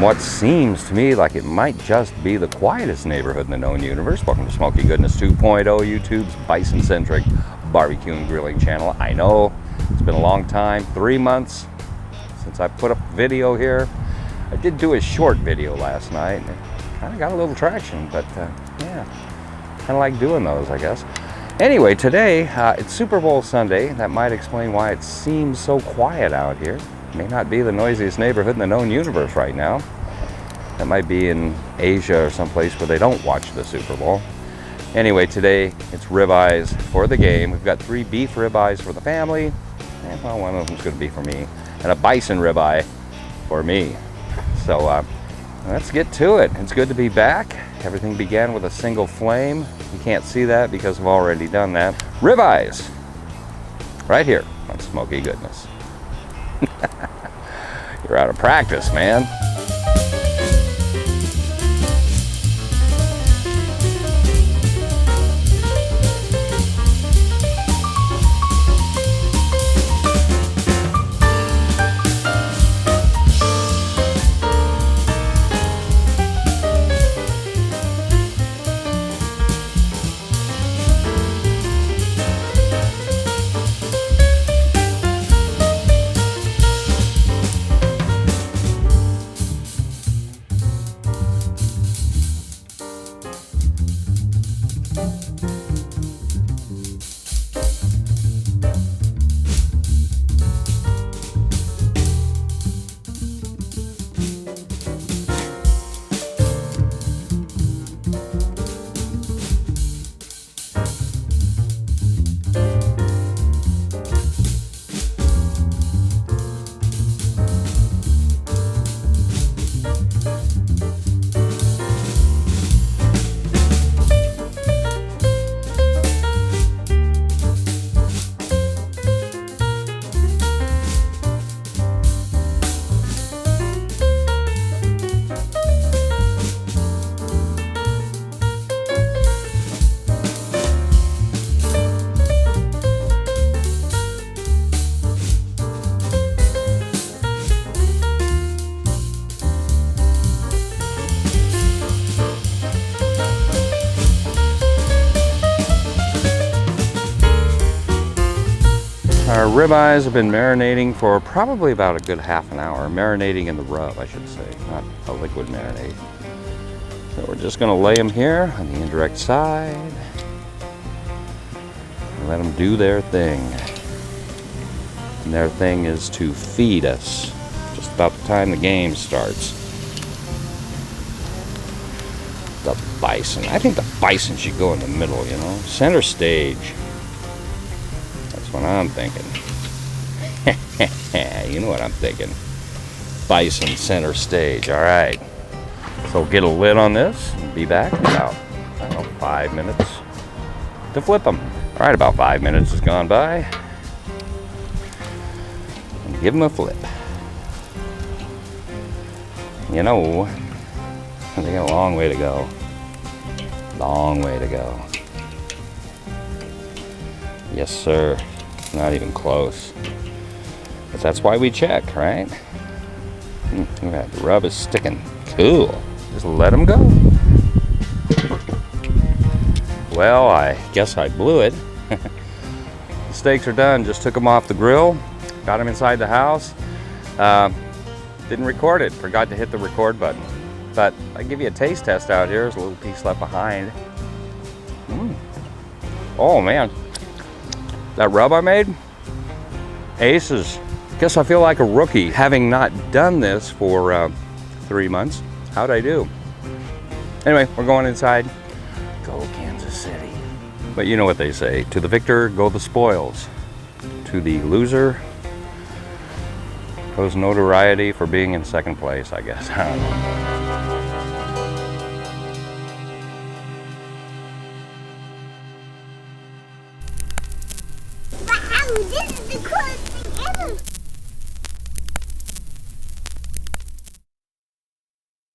what seems to me like it might just be the quietest neighborhood in the known universe. Welcome to Smokey Goodness 2.0, YouTube's bison-centric barbecue and grilling channel. I know it's been a long time, 3 months since I put up a video here. I did do a short video last night, and it kind of got a little traction, but yeah, kind of like doing those, I guess. Anyway, today it's Super Bowl Sunday. That might explain why it seems so quiet out here. May not be the noisiest neighborhood in the known universe right now. That might be in Asia or someplace where they don't watch the Super Bowl. Anyway, today it's ribeyes for the game. We've got 3 beef ribeyes for the family. And, well, one of them's going to be for me. And a bison ribeye for me. So let's get to it. It's good to be back. Everything began with a single flame. You can't see that because I've already done that. Ribeyes, right here on Smokey Goodness. You're out of practice, man. Our ribeyes have been marinating for probably about a good half an hour. Marinating in the rub, I should say, not a liquid marinade. So we're just gonna lay them here on the indirect side and let them do their thing. And their thing is to feed us just about the time the game starts. The bison. I think the bison should go in the middle, you know, center stage. What I'm thinking. You know what I'm thinking. Bison center stage. All right. So get a lid on this and be back in about, I don't know, 5 minutes to flip them. All right, about 5 minutes has gone by. And give them a flip. You know, they got a long way to go. Long way to go. Yes, sir. Not even close. But that's why we check, right? Look at that. The rub is sticking. Cool. Just let them go. Well, I guess I blew it. The steaks are done. Just took them off the grill. Got them inside the house. Didn't record it. Forgot to hit the record button. But I'll give you a taste test out here. There's a little piece left behind. Oh, man. That rub I made, aces. Guess I feel like a rookie having not done this for 3 months. How'd I do? Anyway, we're going inside. Go Kansas City. But you know what they say, to the victor go the spoils. To the loser goes notoriety for being in second place, I guess. I don't know. Wow, this is the coolest thing ever!